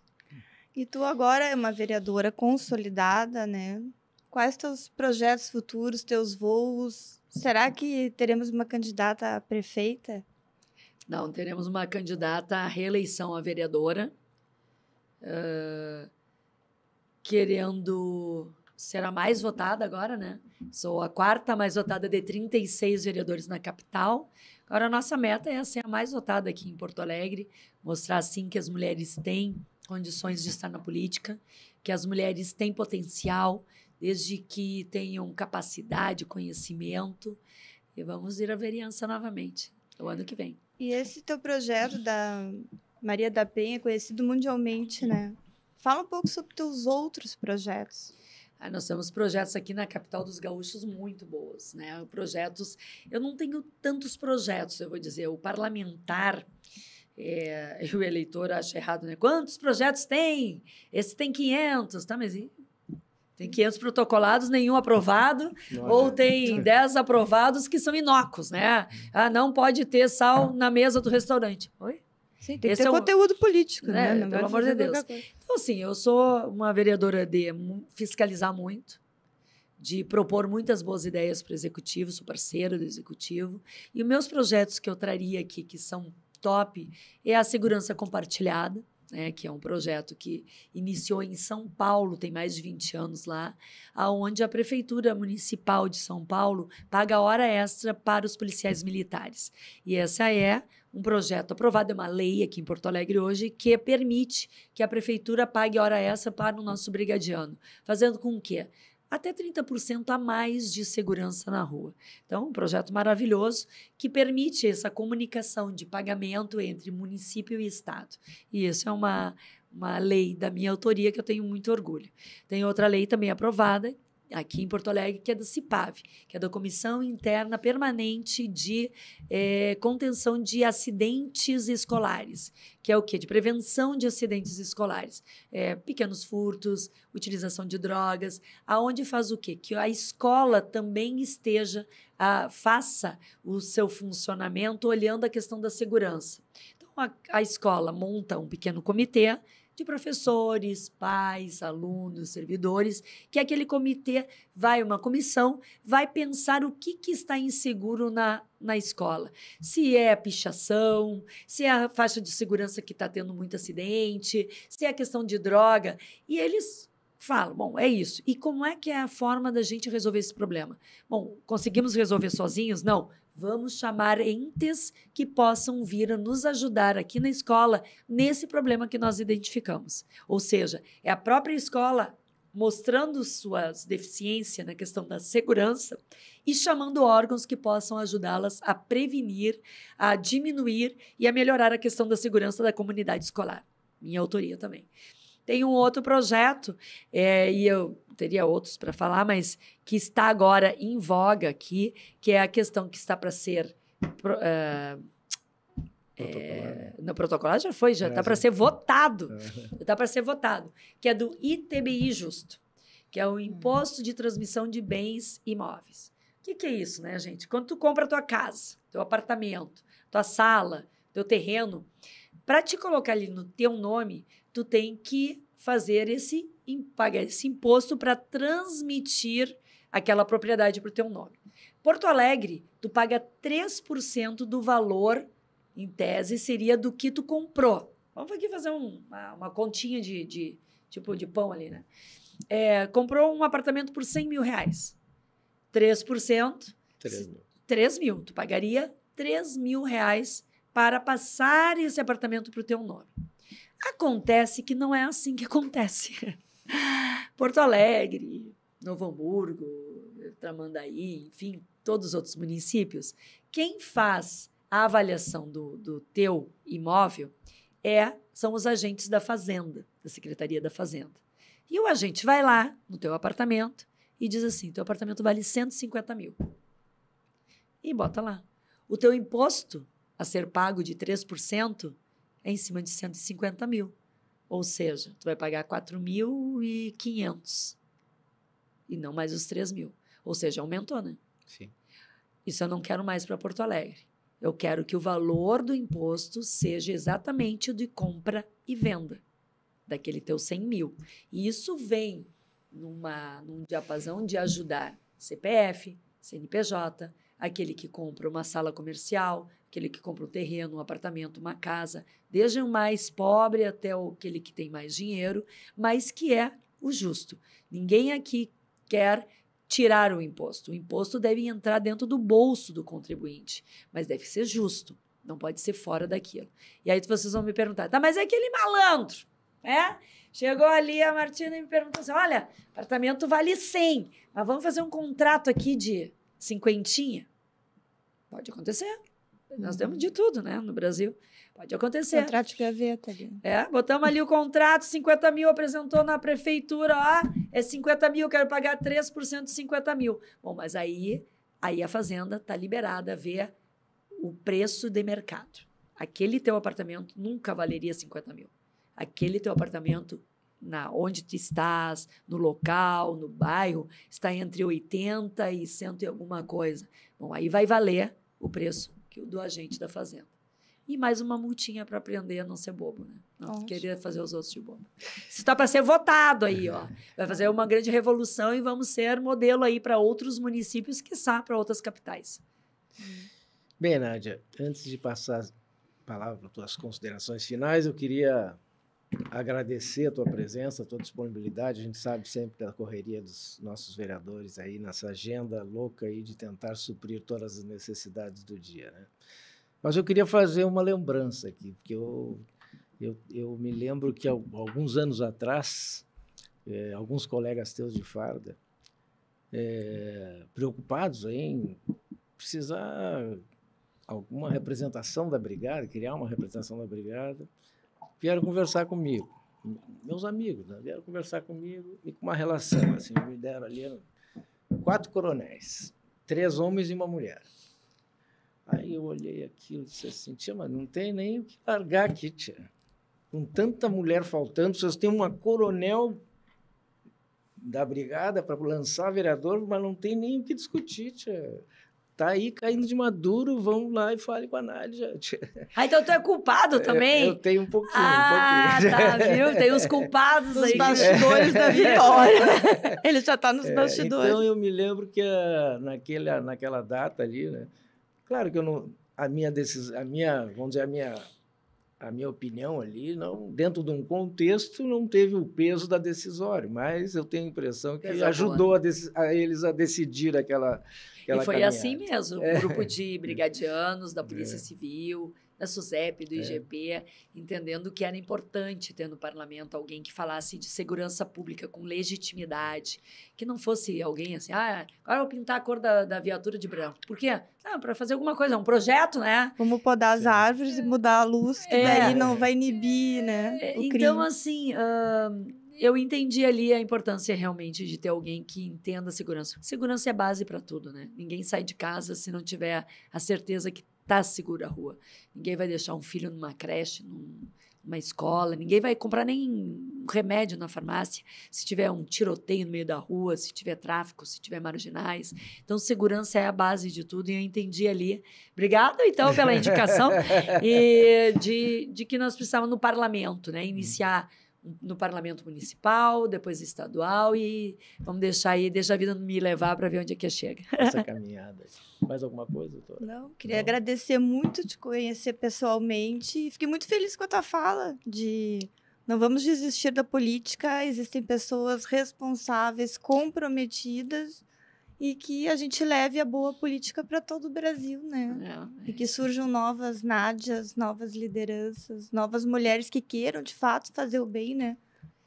E tu agora é uma vereadora consolidada, né? Quais teus projetos futuros, teus voos? Será que teremos uma candidata a prefeita? Não, teremos uma candidata à reeleição a vereadora, querendo ser a mais votada agora, né? Sou a 4ª mais votada de 36 vereadores na capital. Agora, a nossa meta é ser a mais votada aqui em Porto Alegre, mostrar, assim, que as mulheres têm condições de estar na política, que as mulheres têm potencial, desde que tenham capacidade, conhecimento. E vamos ir à vereança novamente, o ano que vem. E esse teu projeto da Maria da Penha, conhecido mundialmente, né? Fala um pouco sobre teus outros projetos. Nós temos projetos aqui na capital dos gaúchos muito bons, né? Projetos... Eu não tenho tantos projetos, eu vou dizer. O parlamentar... e o eleitor acha errado, né? Quantos projetos tem? Esse tem 500, tá? Mas tem 500 protocolados, nenhum aprovado, ou tem 10 aprovados que são inócuos, né? Não pode ter sal na mesa do restaurante. Oi? Sim, tem que ter conteúdo político, né? Não, pelo amor de Deus. Então, assim, eu sou uma vereadora de fiscalizar muito, de propor muitas boas ideias para o executivo, sou parceira do executivo, e os meus projetos que eu traria aqui, que são top, é a segurança compartilhada, né, que é um projeto que iniciou em São Paulo, tem mais de 20 anos lá, onde a Prefeitura Municipal de São Paulo paga hora extra para os policiais militares. E essa é um projeto aprovado, é uma lei aqui em Porto Alegre hoje, que permite que a Prefeitura pague hora extra para o nosso brigadiano, fazendo com que até 30% a mais de segurança na rua. Então, um projeto maravilhoso que permite essa comunicação de pagamento entre município e Estado. E isso é uma lei da minha autoria que eu tenho muito orgulho. Tem outra lei também aprovada aqui em Porto Alegre, que é do CIPAV, que é da Comissão Interna Permanente de Contenção de Acidentes Escolares, que é o quê? De prevenção de acidentes escolares. Pequenos furtos, utilização de drogas, aonde faz o quê? Que a escola também faça o seu funcionamento olhando a questão da segurança. Então, a escola monta um pequeno comitê de professores, pais, alunos, servidores, que aquele comitê uma comissão, vai pensar o que está inseguro na escola. Se é a pichação, se é a faixa de segurança que está tendo muito acidente, se é a questão de droga. E eles falam, bom, é isso. E como é que é a forma da gente resolver esse problema? Bom, conseguimos resolver sozinhos? Não. Vamos chamar entes que possam vir a nos ajudar aqui na escola nesse problema que nós identificamos. Ou seja, é a própria escola mostrando suas deficiências na questão da segurança e chamando órgãos que possam ajudá-las a prevenir, a diminuir e a melhorar a questão da segurança da comunidade escolar. Minha autoria também. Tem um outro projeto, e eu teria outros para falar, mas que está agora em voga aqui, que é a questão que está para ser... No protocolar já foi, já está para ser votado. Está para ser votado, que é do ITBI Justo, que é o Imposto de Transmissão de Bens Imóveis. O que é isso, né, gente? Quando tu compra a tua casa, teu apartamento, tua sala, teu terreno, para te colocar ali no teu nome, tu tem que pagar esse imposto para transmitir aquela propriedade para o teu nome. Porto Alegre, tu paga 3% do valor, em tese, seria do que tu comprou. Vamos aqui fazer uma continha de pão ali, né? Comprou um apartamento por 100 mil reais. 3%, 3 mil. Tu pagaria 3 mil reais para passar esse apartamento para o teu nome. Acontece que não é assim que acontece. Porto Alegre, Novo Hamburgo, Tramandaí, enfim, todos os outros municípios, quem faz a avaliação do teu imóvel são os agentes da Fazenda, da Secretaria da Fazenda. E o agente vai lá no teu apartamento e diz assim, teu apartamento vale 150 mil. e bota lá. O teu imposto a ser pago de 3% é em cima de 150 mil. Ou seja, tu vai pagar 4.500 e não mais os 3 mil. Ou seja, aumentou, né? Sim. Isso eu não quero mais para Porto Alegre. Eu quero que o valor do imposto seja exatamente o de compra e venda, daquele teu 100 mil. E isso vem num diapasão de ajudar CPF, CNPJ, aquele que compra uma sala comercial, aquele que compra um terreno, um apartamento, uma casa, desde o mais pobre até aquele que tem mais dinheiro, mas que é o justo. Ninguém aqui quer tirar o imposto. O imposto deve entrar dentro do bolso do contribuinte, mas deve ser justo, não pode ser fora daquilo. E aí vocês vão me perguntar, tá, mas é aquele malandro, né? Chegou ali a Martina e me perguntou assim, olha, apartamento vale 100, mas vamos fazer um contrato aqui de 50? Pode acontecer. Nós temos de tudo, né, no Brasil. Pode acontecer. Contrato de gaveta ali. Botamos ali o contrato, 50 mil, apresentou na prefeitura, é 50 mil, quero pagar 3% de 50 mil. Bom, mas aí a fazenda está liberada a ver o preço de mercado. Aquele teu apartamento nunca valeria 50 mil. Aquele teu apartamento, onde tu estás, no local, no bairro, está entre 80 e 100 e alguma coisa. Bom, aí vai valer o preço do agente da fazenda. E mais uma multinha para aprender a não ser bobo, né? Não queria fazer os outros de bobo. Isso está para ser votado aí, ó. Vai fazer uma grande revolução e vamos ser modelo aí para outros municípios, quiçá para outras capitais. Bem, Nádia, antes de passar a palavra para tuas considerações finais, eu queria agradecer a tua presença, a tua disponibilidade. A gente sabe sempre da correria dos nossos vereadores aí nessa agenda louca aí de tentar suprir todas as necessidades do dia, né? Mas eu queria fazer uma lembrança aqui, porque eu me lembro que alguns anos atrás, alguns colegas teus de farda, preocupados em precisar alguma representação da brigada, criar uma representação da brigada, vieram conversar comigo, meus amigos, né? Vieram conversar comigo e com uma relação, assim, me deram ali 4 coronéis, 3 homens e uma mulher. Aí eu olhei aquilo e disse assim, tia, mas não tem nem o que largar aqui, tia. Com tanta mulher faltando, vocês têm uma coronel da brigada para lançar vereador, mas não tem nem o que discutir, tia. Tá aí caindo de maduro, vão lá e fale com a Nádia. Então tu é culpado também? Eu tenho um pouquinho. Tá, viu? Tem os culpados aí. Os bastidores da vitória. Ele já está nos bastidores. Então eu me lembro que naquela data ali, né? Claro que eu não, vamos dizer, a minha opinião ali, não, dentro de um contexto, não teve o peso da decisória, mas eu tenho a impressão que ajudou a eles a decidir aquela e foi caminhada. assim mesmo, o grupo de brigadianos, da Polícia Civil, da SUSEP, do IGP, entendendo que era importante ter no parlamento alguém que falasse de segurança pública com legitimidade, que não fosse alguém assim, agora eu vou pintar a cor da viatura de branco. Por quê? Para fazer alguma coisa, um projeto, né? Como podar as árvores e mudar a luz, que daí não vai inibir, né, o crime. Então, assim, eu entendi ali a importância realmente de ter alguém que entenda a segurança. Segurança é base para tudo, né? Ninguém sai de casa se não tiver a certeza que está segura a rua. Ninguém vai deixar um filho numa creche, numa escola, ninguém vai comprar nem um remédio na farmácia se tiver um tiroteio no meio da rua, se tiver tráfico, se tiver marginais. Então, segurança é a base de tudo e eu entendi ali. Obrigada, então, pela indicação. E de que nós precisávamos no parlamento, né? Iniciar no parlamento municipal, depois estadual e vamos deixar a vida me levar para ver onde é que chega. Essa caminhada. Mais alguma coisa, doutora? Não, queria agradecer muito te conhecer pessoalmente e fiquei muito feliz com a tua fala de não vamos desistir da política, existem pessoas responsáveis, comprometidas e que a gente leve a boa política para todo o Brasil, né? E que surjam novas Nádias, novas lideranças, novas mulheres que queiram, de fato, fazer o bem, né?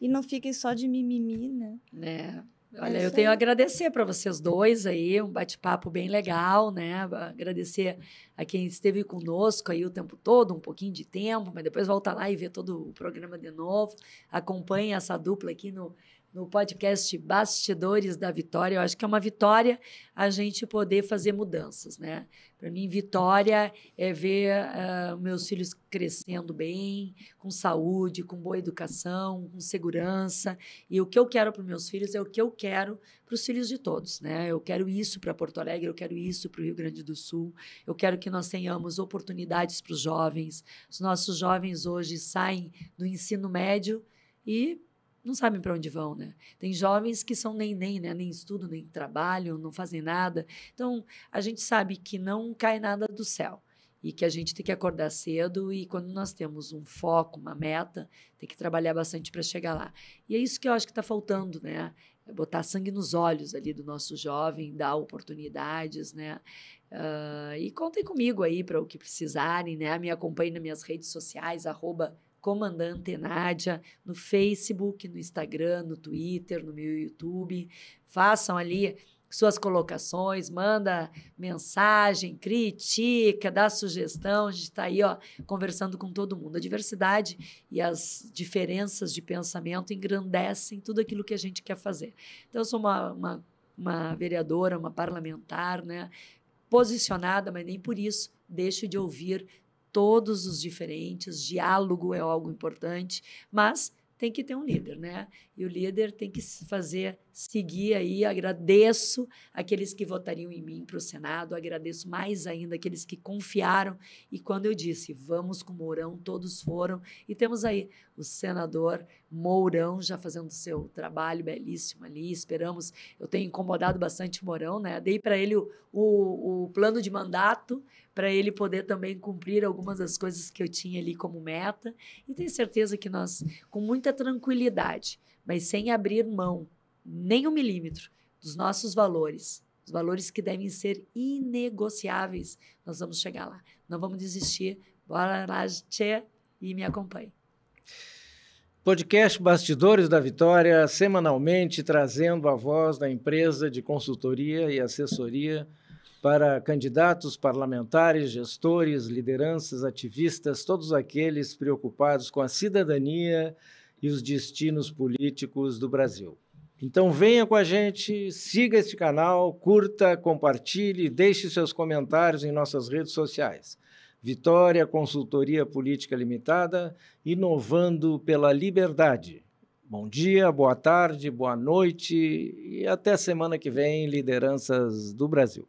E não fiquem só de mimimi, né? Olha, eu tenho a agradecer para vocês dois aí, um bate-papo bem legal, né? Agradecer a quem esteve conosco aí o tempo todo, um pouquinho de tempo, mas depois volta lá e vê todo o programa de novo. Acompanhe essa dupla aqui no no podcast Bastidores da Vitória. Eu acho que é uma vitória a gente poder fazer mudanças, né? Para mim, vitória é ver meus filhos crescendo bem, com saúde, com boa educação, com segurança. E o que eu quero para os meus filhos é o que eu quero para os filhos de todos, né? Eu quero isso para Porto Alegre, eu quero isso para o Rio Grande do Sul. Eu quero que nós tenhamos oportunidades para os jovens. Os nossos jovens hoje saem do ensino médio e não sabem para onde vão, né? Tem jovens que são nem, né? Nem estudam, nem trabalham, não fazem nada. Então, a gente sabe que não cai nada do céu e que a gente tem que acordar cedo e quando nós temos um foco, uma meta, tem que trabalhar bastante para chegar lá. E é isso que eu acho que está faltando, né? É botar sangue nos olhos ali do nosso jovem, dar oportunidades, né? E contem comigo aí para o que precisarem, né? Me acompanhem nas minhas redes sociais, @Comandante Nádia, no Facebook, no Instagram, no Twitter, no meu YouTube. Façam ali suas colocações, manda mensagem, critica, dá sugestão. A gente está aí conversando com todo mundo. A diversidade e as diferenças de pensamento engrandecem tudo aquilo que a gente quer fazer. Então, eu sou uma vereadora, uma parlamentar, né, posicionada, mas nem por isso deixo de ouvir todos os diferentes. Diálogo é algo importante, mas tem que ter um líder, né? E o líder tem que seguir aí. Agradeço aqueles que votariam em mim para o Senado, agradeço mais ainda aqueles que confiaram. E quando eu disse, vamos com o Mourão, todos foram. E temos aí o senador Mourão já fazendo o seu trabalho belíssimo ali. Esperamos, eu tenho incomodado bastante o Mourão, né? Dei para ele o plano de mandato, para ele poder também cumprir algumas das coisas que eu tinha ali como meta. E tenho certeza que nós, com muita tranquilidade, mas sem abrir mão nem 1 milímetro dos nossos valores, os valores que devem ser inegociáveis, nós vamos chegar lá. Não vamos desistir. Bora lá, tchê, e me acompanhe. Podcast Bastidores da Vitória, semanalmente trazendo a voz da empresa de consultoria e assessoria para candidatos parlamentares, gestores, lideranças, ativistas, todos aqueles preocupados com a cidadania e os destinos políticos do Brasil. Então venha com a gente, siga este canal, curta, compartilhe, deixe seus comentários em nossas redes sociais. Vitória Consultoria Política Limitada, inovando pela liberdade. Bom dia, boa tarde, boa noite e até semana que vem, Lideranças do Brasil.